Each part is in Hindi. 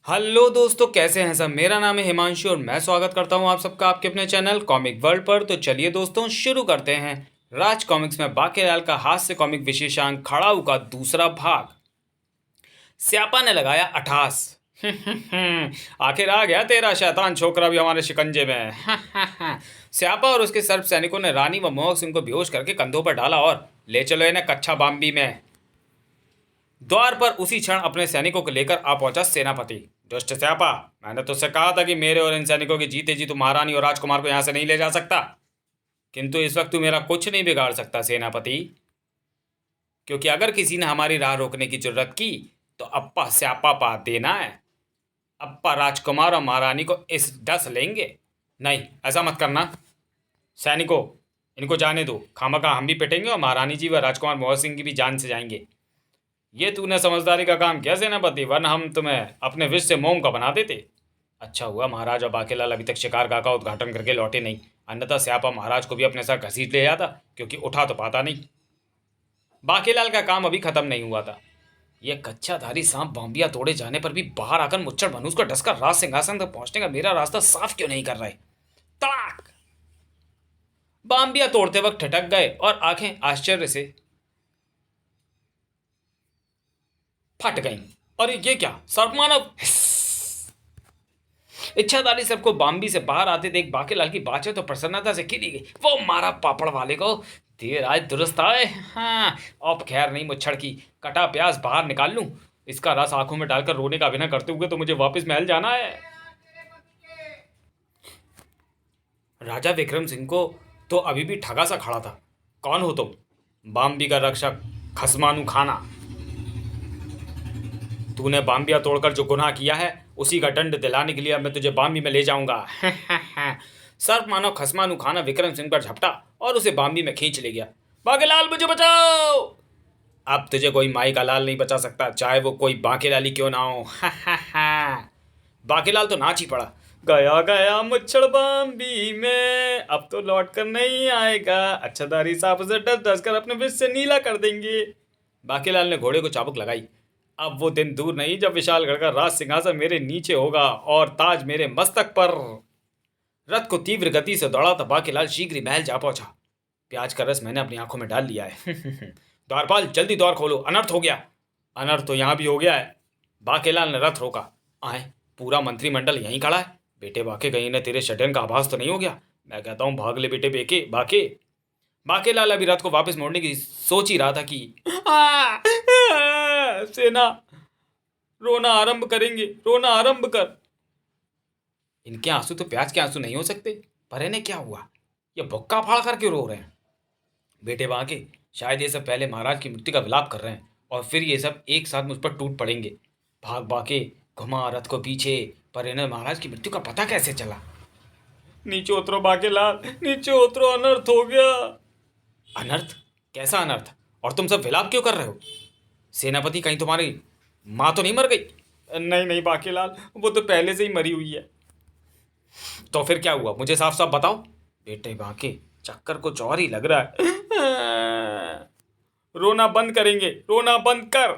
हेलो दोस्तों, कैसे हैं सब। मेरा नाम है हिमांशु और मैं स्वागत करता हूं आप सबका आपके अपने चैनल कॉमिक वर्ल्ड पर। तो चलिए दोस्तों, शुरू करते हैं राज कॉमिक्स में बाकेलाल का हास्य कॉमिक विशेषांक खड़ाऊ का दूसरा भाग। स्यापा ने लगाया अठास। आखिर आ गया तेरा शैतान छोकरा भी हमारे शिकंजे में। स्यापा और उसके सर्प सैनिकों ने रानी व मोहक सिंह को बेहोश करके कंधों पर डाला और ले चलो इन्हें कच्चा बाम्बी में। द्वार पर उसी क्षण अपने सैनिकों को लेकर आ पहुंचा सेनापति। दुष्ट स्यापा, मैंने तुझसे कहा था कि मेरे और इन सैनिकों की जीते जी तू महारानी और राजकुमार को यहां से नहीं ले जा सकता, किंतु इस वक्त तू मेरा कुछ नहीं बिगाड़ सकता सेनापति, क्योंकि अगर किसी ने हमारी राह रोकने की जरूरत की तो अप्पा स्यापा पा देना है। अप्पा राजकुमार और महारानी को इस डस लेंगे। नहीं, ऐसा मत करना सैनिकों, इनको जाने दो। खामखा हम भी पिटेंगे और महारानी जी व राजकुमार मोहन सिंह की भी जान से जाएंगे। ये तूने समझदारी का काम किया सेनापति, वरना हम तुम्हें अपने विष से मोम का बना देते। अच्छा हुआ महाराज और बाकेलाल अभी तक शिकार का उद्घाटन करके लौटे नहीं, अन्यथा स्यापा महाराज को भी अपने साथ घसीट ले जाता, क्योंकि उठा तो पाता नहीं। बाकेलाल का काम अभी खत्म नहीं हुआ था। यह कच्चाधारी सांप बाम्बिया तोड़े जाने पर भी बाहर आकर मुच्चड़ बनूस को डसकर राज सिंहासन तक पहुंचने का मेरा रास्ता साफ क्यों नहीं कर रहे। तड़ाक! बाम्बिया तोड़ते वक्त ठटक गए और आंखें आश्चर्य से फट गईं। और ये क्या सर्पमानव! इच्छाधारी सबको बाम्बी से बाहर आते देख बाकेलाल की बातचीत तो प्रसन्नता से खिली गई। वो मारा पापड़ वाले को, देर आज दुरुस्त आए। हाँ, अब खैर नहीं मुच्छड़ की, कटा प्याज बाहर निकाल लूं, इसका रस आंखों में डालकर रोने का अभिनय करते हुए तो मुझे वापस महल जाना है। राजा विक्रम सिंह को तो अभी भी ठगा सा खड़ा था। कौन हो तुम? बाम्बी का रक्षक खसमानू खाना। तूने बाम्बिया तोड़कर जो गुनाह किया है उसी का दंड दिलाने के लिए अब मैं तुझे बाम्बी में ले जाऊंगा। सर्प मानव खसमानू खाना विक्रम सिंह पर झपटा और उसे बाम्बी में खींच ले गया। बाकेलाल मुझे बचाओ! अब तुझे कोई माई का लाल नहीं बचा सकता, चाहे वो कोई बाकेलाल ही क्यों ना हो। बाकेलाल तो नाच ही पड़ा। गया गया मुच्छड़ बाम्बी में, अब तो लौट कर नहीं आएगा। अच्छाधारी सांप उसे डस डस कर अपने विष से नीला कर देंगे। बाकेलाल ने घोड़े को चाबुक लगाई। अब वो दिन दूर नहीं जब विशालगढ़ का राज सिंहासन मेरे नीचे होगा और ताज मेरे मस्तक पर। रथ को तीव्र गति से दौड़ाता बाकेलाल शीघ्र ही महल जा पहुंचा। प्याज का रस मैंने अपनी आंखों में डाल लिया है। द्वारपाल जल्दी द्वार खोलो, अनर्थ हो गया। अनर्थ तो यहां भी हो गया है। बाकेलाल ने रथ रोका। आए, पूरा मंत्रिमंडल यहीं खड़ा है। बेटे बाके, कहीं ने तेरे षड्यंत्र का आभास तो नहीं हो गया? मैं कहता हूं भाग ले बेटे बेके बाके। बाकेलाल अभी रथ को वापस मोड़ने की सोच ही रहा था कि सेना रोना आरंभ करेंगे, रोना आरंभ कर। इनके आंसू तो प्याज के आंसू नहीं हो सकते, पर इन्हें क्या हुआ? ये भुक्का फाड़ कर क्यों रो रहे हैं? बेटे बाके, शायद ये सब पहले महाराज की मृत्यु का विलाप कर रहे हैं और फिर ये सब एक साथ मुझ पर टूट पड़ेंगे। भाग बाके, घुमा रथ को पीछे। पर इन्हें महाराज की मृत्यु का पता कैसे चला? नीचे उतरो बाकेलाल, नीचे उतरो, अनर्थ हो गया। अनर्थ? कैसा अनर्थ? और तुम सब विलाप क्यों कर रहे हो? सेनापति, कहीं तुम्हारी माँ तो नहीं मर गई? नहीं नहीं बाकेलाल, वो तो पहले से ही मरी हुई है। तो फिर क्या हुआ, मुझे साफ साफ बताओ। बेटे बाके, चक्कर कुछ और ही लग रहा है। रोना बंद करेंगे, रोना बंद कर।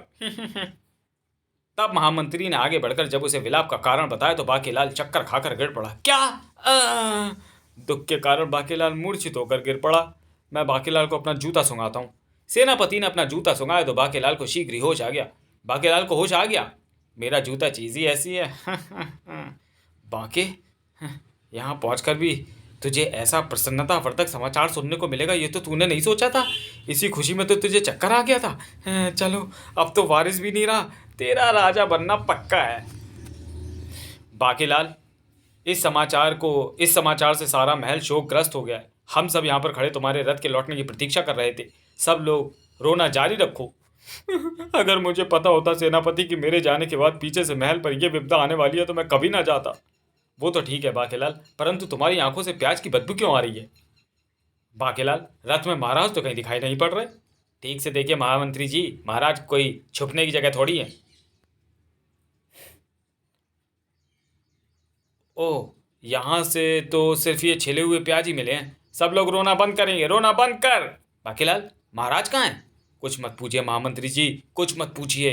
तब महामंत्री ने आगे बढ़कर जब उसे विलाप का कारण बताया तो बाकेलाल चक्कर खाकर गिर पड़ा। क्या? दुख के कारण बाकेलाल मूर्छित होकर गिर पड़ा। मैं बाकेलाल को अपना जूता सुंघाता हूँ। सेनापति ने अपना जूता सुंघाया तो बाकेलाल को शीघ्र ही होश आ गया। बाकेलाल को होश आ गया। मेरा जूता चीज़ ही ऐसी है। बाके, यहाँ पहुँचकर भी तुझे ऐसा प्रसन्नतावर्धक समाचार सुनने को मिलेगा ये तो तूने नहीं सोचा था। इसी खुशी में तो तुझे चक्कर आ गया था। चलो, अब तो वारिस भी नहीं रहा, तेरा राजा बनना पक्का है। बाकेलाल, इस समाचार से सारा महल शोकग्रस्त हो गया है। हम सब यहाँ पर खड़े तुम्हारे रथ के लौटने की प्रतीक्षा कर रहे थे। सब लोग रोना जारी रखो। अगर मुझे पता होता सेनापति कि मेरे जाने के बाद पीछे से महल पर यह विपदा आने वाली है तो मैं कभी ना जाता। वो तो ठीक है बाकेलाल, परंतु तुम्हारी आंखों से प्याज की बदबू क्यों आ रही है? बाकेलाल, रथ में महाराज तो कहीं दिखाई नहीं पड़ रहे। ठीक से देखिए महामंत्री जी, महाराज कोई छुपने की जगह थोड़ी है। ओह, यहाँ से तो सिर्फ ये छिले हुए प्याज ही मिले हैं। सब लोग रोना बंद करेंगे, रोना बंद कर। बाकेलाल, महाराज कहाँ हैं? कुछ मत पूछिए महामंत्री जी, कुछ मत पूछिए।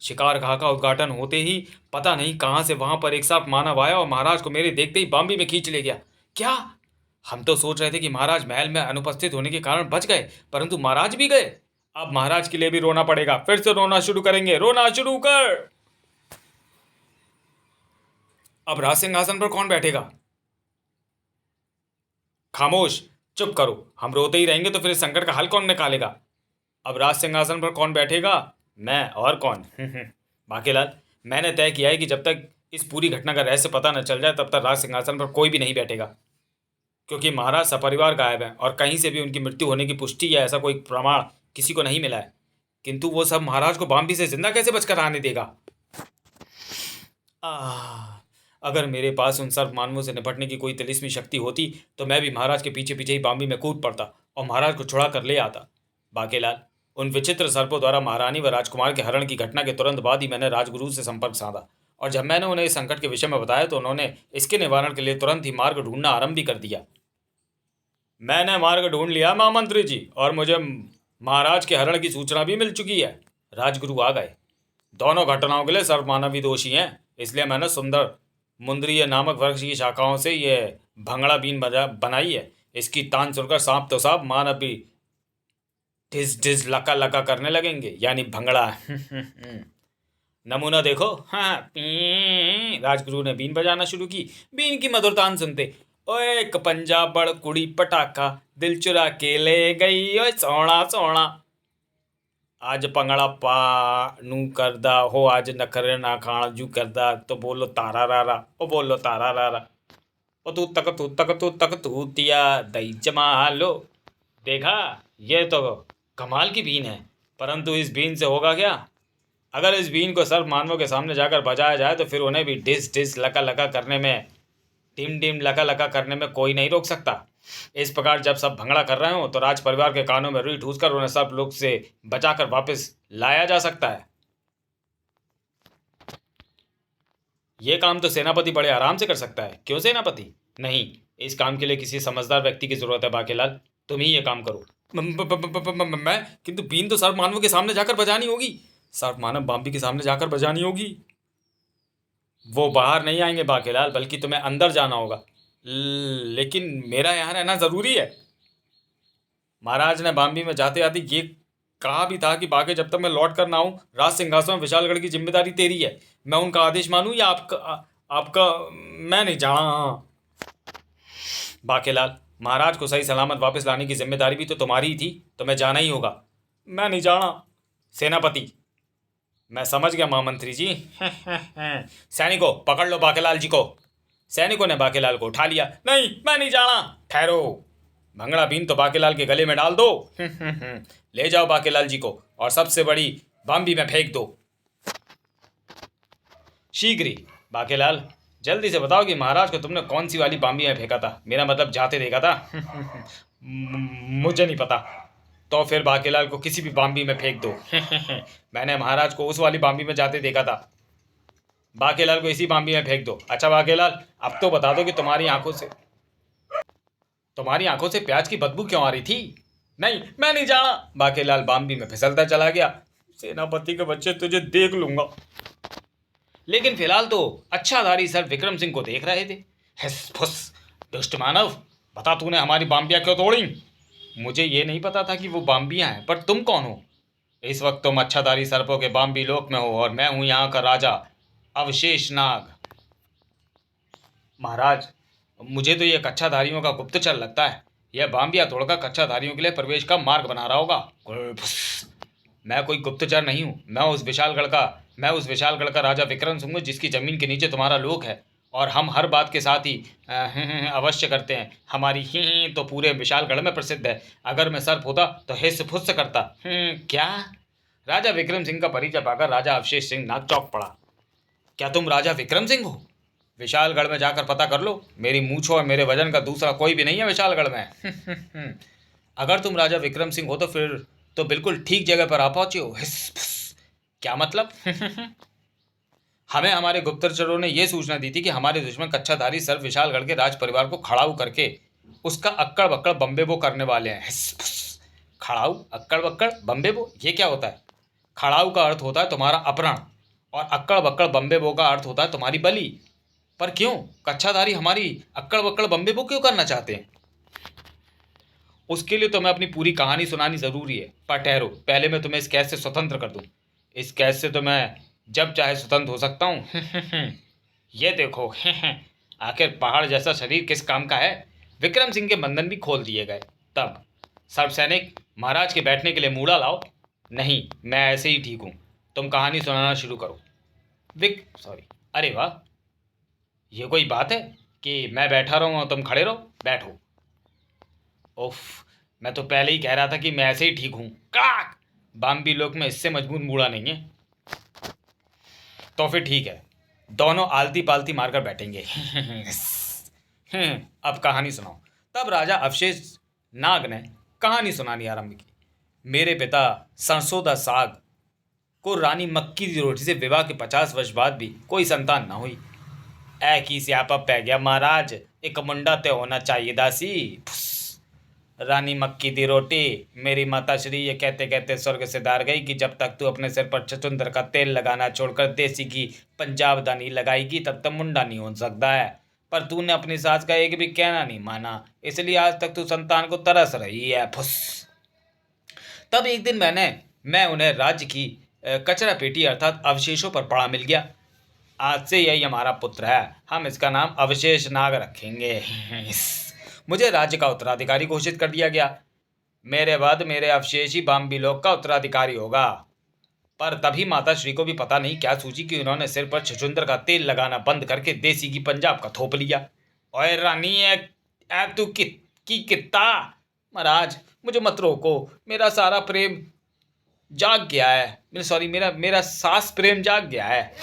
शिकार घाह का उद्घाटन होते ही पता नहीं कहां से वहां पर एक साथ मानव आया और महाराज को मेरे देखते ही बाम्बी में खींच ले गया। क्या? हम तो सोच रहे थे कि महाराज महल में अनुपस्थित होने के कारण बच गए, परंतु महाराज भी गए। अब महाराज के लिए भी रोना पड़ेगा। फिर से रोना शुरू करेंगे। रोना शुरू कर। अब राज सिंहासन पर कौन बैठेगा? खामोश, चुप करो। हम रोते ही रहेंगे तो फिर इस संकट का हल कौन निकालेगा? अब राज सिंहासन पर कौन बैठेगा? मैं, और कौन? बाकीलाल, मैंने तय किया है कि जब तक इस पूरी घटना का रहस्य पता न चल जाए तब तक राज सिंहासन पर कोई भी नहीं बैठेगा, क्योंकि महाराज सपरिवार गायब हैं और कहीं से भी उनकी मृत्यु होने की पुष्टि या ऐसा कोई प्रमाण किसी को नहीं मिला है। किंतु वो सब महाराज को बाम्बी से जिंदा कैसे बचकर आने देगा? अगर मेरे पास उन सर्व मानवों से निपटने की कोई तिलिस्मी शक्ति होती तो मैं भी महाराज के पीछे पीछे ही बाम्बी में कूद पड़ता और महाराज को छुड़ा कर ले आता। बाकीलाल, उन विचित्र सर्पों द्वारा महारानी व राजकुमार के हरण की घटना के तुरंत बाद ही मैंने राजगुरु से संपर्क साधा, और जब मैंने उन्हें इस संकट के विषय में बताया तो उन्होंने इसके निवारण के लिए तुरंत ही मार्ग ढूंढना आरंभ भी कर दिया। मैंने मार्ग ढूंढ लिया महामंत्री जी, और मुझे महाराज के हरण की सूचना भी मिल चुकी है। राजगुरु आ गए। दोनों घटनाओं के लिए सर्वमानव दोषी हैं, इसलिए मैंने सुंदर मुंद्रीय नामक वृक्ष की शाखाओं से ये भंगड़ा बीन बनाई है। इसकी तान सुनकर सांप तो सांप, मानव भी ढिस ढिस लका लका करने लगेंगे, यानी भंगड़ा। नमूना देखो। हाँ, राजगुरु ने बीन बजाना शुरू की। बीन की मधुर तान सुनते, ओए एक पंजाब बड़ कुड़ी पटाखा, दिल चुरा के ले गई ओए सोना सोना। आज पंगड़ा पा नू करदा हो, आज नखरे ना खाना जू करदा, तो बोलो तारा रारा, ओ बोलो तारा रारा, ओ तू तक तू तिया दई जमा लो। देखा, ये तो कमाल की बीन है, परंतु इस बीन से होगा क्या? अगर इस बीन को सर्व मानवों के सामने जाकर बजाया जाए तो फिर उन्हें भी डिस डिस लका लका करने में, टिम टिम लका लका करने में कोई नहीं रोक सकता। इस प्रकार जब सब भंगड़ा कर रहे हो तो राज परिवार के कानों में रुई ठूसकर उन्हें सब लोग से बचाकर वापस लाया जा सकता है। यह काम तो सेनापति बड़े आराम से कर सकता है। क्यों सेनापति? नहीं, इस काम के लिए किसी समझदार व्यक्ति की जरूरत है। बाकीलाल, तुम ही ये काम करो। मैं? किंतु बीन तो सर्व मानवों के सामने जाकर बजानी होगी। सर्व मानव बाम्बी के सामने जाकर बजानी होगी। वो बाहर नहीं आएंगे बाकीलाल, बल्कि तुम्हें अंदर जाना होगा। लेकिन मेरा यहाँ रहना जरूरी है। महाराज ने बाम्बी में जाते आते ये कहा भी था कि बाकी जब तक मैं लौट कर ना आऊं, राज सिंहासन में विशालगढ़ की जिम्मेदारी तेरी है। मैं उनका आदेश मानूं या आपका मैं नहीं जाना। बाकीलाल, महाराज को सही सलामत वापस लाने की जिम्मेदारी भी तो तुम्हारी ही थी, तुम्हें जाना ही होगा। मैं नहीं जाना। सेनापति, मैं समझ गया महामंत्री जी। सैनिकों, पकड़ लो बाकीलाल जी को। सैनिकों ने बाकीलाल को उठा लिया। नहीं, मैं नहीं जाना। ठहरो, भंगड़ा बीन तो बाकीलाल के गले में डाल दो। ले जाओ बाकीलाल जी को और सबसे बड़ी बाम्बी में फेंक दो शीघ्र ही। बाकीलाल, जल्दी से बताओ कि महाराज को तुमने कौन सी वाली बाम्बी में फेंका था, मेरा मतलब जाते देखा था। मुझे नहीं पता। तो फिर बाकीलाल को किसी भी बाम्बी में फेंक दो। मैंने महाराज को उस वाली बाम्बी में जाते देखा था। बाकीलाल को इसी बाम्बी में फेंक दो। अच्छा बाकीलाल, अब तो बता दो कि तुम्हारी आंखों से प्याज की बदबू क्यों आ रही थी? नहीं, मैं नहीं जाना। बाकीलाल बाम्बी में फिसलता चला गया। सेनापति के बच्चे, तुझे देख लूंगा। लेकिन फिलहाल तो अच्छाधारी सर विक्रम सिंह को देख रहे थे। हिस फुस, दुष्ट मानव, बता तूने हमारी बाम्बियां क्यों तोड़ी? मुझे ये नहीं पता था कि वो बाम्बियां हैं, पर तुम कौन हो? इस वक्त तुम अच्छाधारी सर्पों के बाम्बी लोक में हो और मैं हूं यहाँ का राजा अवशेष नाग। महाराज, मुझे तो यह कच्छाधारियों का गुप्तचर लगता है। यह बाम्बिया तोड़कर कच्छाधारियों के लिए प्रवेश का मार्ग बना रहा होगा। मैं कोई गुप्तचर नहीं हूँ। मैं उस विशालगढ़ का राजा विक्रम सिंह हूँ, जिसकी जमीन के नीचे तुम्हारा लोक है, और हम हर बात के साथ ही अवश्य करते हैं। हमारी ही तो पूरे विशालगढ़ में प्रसिद्ध है। अगर मैं सर्प होता तो हिस्स फुस्स करता। क्या? राजा विक्रम सिंह का परिचय पाकर राजा अवशेष सिंह नाक चौंक पड़ा। क्या तुम राजा विक्रम सिंह हो? विशालगढ़ में जाकर पता कर लो। मेरी मूछों और मेरे वजन का दूसरा कोई भी नहीं है विशालगढ़ में। अगर तुम राजा विक्रम सिंह हो तो फिर तो बिल्कुल ठीक जगह पर आ पहुंचे हो। क्या मतलब? हमें हमारे गुप्तचरों ने यह सूचना दी थी कि हमारे दुश्मन कच्छाधारी सर्व विशालगढ़ के राज परिवार को खड़ाऊ करके उसका अक्कड़ बक्कड़ बम्बेबो करने वाले हैं। खड़ाऊ, अक्कड़ बक्कड़, बम्बेबो, ये क्या होता है? खड़ाऊ का अर्थ होता है तुम्हारा अपहरण। और अक्कड़ बक्कड़ बम्बे बो का अर्थ होता है तुम्हारी बलि। पर क्यों कच्छाधारी हमारी अक्कड़ बक्कड़ बम्बे बो क्यों करना चाहते हैं? उसके लिए तुम्हें अपनी पूरी कहानी सुनानी जरूरी है। पर ठहरो, पहले मैं तुम्हें इस कैद से स्वतंत्र कर दूं। इस कैद से तो मैं जब चाहे स्वतंत्र हो सकता हूँ। ये देखो। आखिर पहाड़ जैसा शरीर किस काम का है? विक्रम सिंह के बंधन भी खोल दिए गए। तब सर्व सैनिक, महाराज के बैठने के लिए मूड़ा लाओ। नहीं, मैं ऐसे ही ठीक हूँ। तुम कहानी सुनाना शुरू करो। सॉरी। अरे वाह, ये कोई बात है कि मैं बैठा रहूँ और तुम खड़े रहो? बैठो। उफ, मैं तो पहले ही कह रहा था कि मैं ऐसे ही ठीक हूँ। काक! बाम्बी लोक में इससे मजबूत मूड़ा नहीं है। तो फिर ठीक है, दोनों आलती पालती मारकर बैठेंगे। अब कहानी सुनाओ। तब राजा अवशेष नाग ने कहानी सुनानी आरंभ की। मेरे पिता सरसों साग को रानी मक्की की रोटी से विवाह के 50 वर्ष बाद भी कोई संतान न हुई। ऐ की स्यापा पै गया महाराज, एक मुंडा ते होना चाहिए दासी। फुस। रानी मक्की दी रोटी। मेरी माता श्री ये कहते कहते स्वर्ग से दार गई कि जब तक तू अपने सिर पर छछूंदर का तेल लगाना छोड़कर देसी की पंजाब दानी लगाएगी तब तक मुंडा नहीं हो सकता है। पर तूने अपनी सास का एक भी कहना नहीं माना, इसलिए आज तक तू संतान को तरस रही है। फुस। तब एक दिन मैं उन्हें राज्य की कचरा पेटी अर्थात अवशेषों पर पड़ा मिल गया। आज से यही हमारा पुत्र है, हम इसका नाम अवशेष नाग रखेंगे। मुझे राज्य का उत्तराधिकारी घोषित कर दिया गया। मेरे बाद मेरे अवशेष ही बाम्बी लोक का उत्तराधिकारी होगा। पर तभी माता श्री को भी पता नहीं क्या सूझी कि उन्होंने सिर पर छछूंदर का तेल लगाना बंद करके देसी की पंजाब का थोप लिया। ओए रानी, तू की कितना? महाराज, मुझे मत रोको, मेरा सारा प्रेम जाग गया है। सॉरी, मेरा सास प्रेम जाग गया है।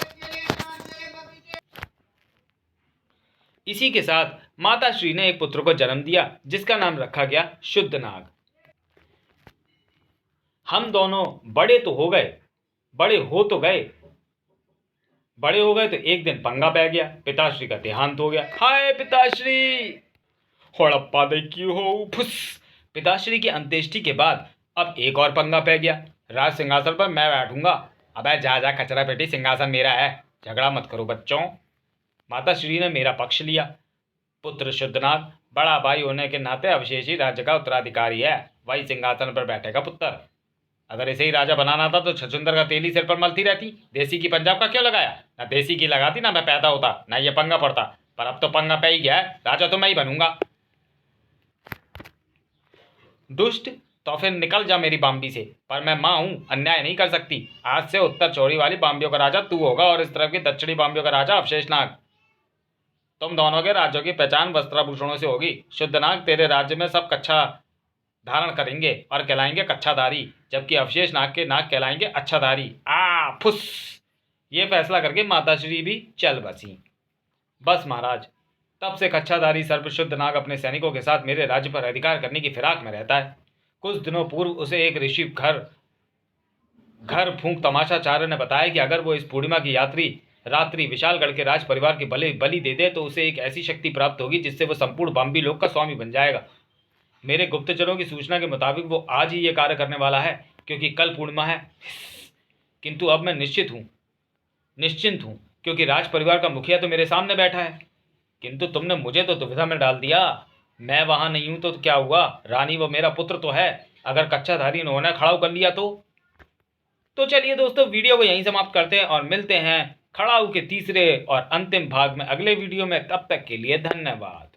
इसी के साथ माता श्री ने एक पुत्र को जन्म दिया जिसका नाम रखा गया शुद्ध नाग। हम दोनों बड़े हो गए तो एक दिन पंगा पै गया। पिताश्री का देहांत हो गया। हाय पिताश्री! हड़प्पा देखी हो। फुस। पिताश्री की अंत्येष्टि के बाद अब एक और पंगा पै गया। राज सिंहासन पर मैं बैठूंगा। अबे जा जा कचरा पेटी, सिंहासन मेरा है, झगड़ा मत करो बच्चों। माता श्री ने मेरा पक्ष लिया। पुत्र शुद्धनाग बड़ा भाई होने के नाते अवशेषी राज्य का उत्तराधिकारी है, वही सिंहासन पर बैठेगा पुत्र। अगर इसे ही राजा बनाना था तो छछूंदर का तेल ही सिर पर मलती रहती। देसी की पंजाब का क्यों लगाया? ना देसी की लगाती, ना मैं पैदा होता, ना ये पंगा पड़ता। पर अब तो पंगा पे ही गया है, राजा तो मैं ही बनूंगा। दुष्ट, तो फिर निकल जा मेरी बाम्बी से। पर मैं माँ हूं, अन्याय नहीं कर सकती। आज से उत्तर चौड़ी वाली बाम्बियों का राजा तू होगा और इस तरफ की दक्षिणी बाम्बियों का राजा अवशेषनाग। तुम दोनों के राज्यों की पहचान वस्त्राभूषणों से होगी। शुद्धनाग, तेरे राज्य में सब कच्छा धारण करेंगे और कहलाएंगे कच्छाधारी, जबकि अवशेष नाग के नाग कहलाएंगे अच्छाधारी। फुस। ये फैसला करके माताश्री भी चल बसी। बस महाराज, तब से कच्छाधारी सर्वशुद्ध नाग अपने सैनिकों के साथ मेरे राज्य पर अधिकार करने की फिराक में रहता है। कुछ दिनों पूर्व उसे एक ऋषि घर फूंक तमाशाचार्य ने बताया कि अगर वो इस पूर्णिमा की रात्रि विशालगढ़ के राज परिवार की बलि दे दे तो उसे एक ऐसी शक्ति प्राप्त होगी जिससे वो संपूर्ण बाम्बी लोक का स्वामी बन जाएगा। मेरे गुप्तचरों की सूचना के मुताबिक वो आज ही ये कार्य करने वाला है, क्योंकि कल पूर्णिमा है। किंतु अब मैं निश्चिंत हूं क्योंकि राज परिवार का मुखिया तो मेरे सामने बैठा है। किंतु तुमने मुझे तो दुविधा में डाल दिया। मैं वहां नहीं हूं तो क्या हुआ? रानी वो मेरा पुत्र तो है। अगर कच्छाधारी इन्होंने खड़ा कर लिया तो चलिए दोस्तों, वीडियो को यहीं समाप्त करते हैं और मिलते हैं खड़ाऊ के तीसरे और अंतिम भाग में अगले वीडियो में। तब तक के लिए धन्यवाद।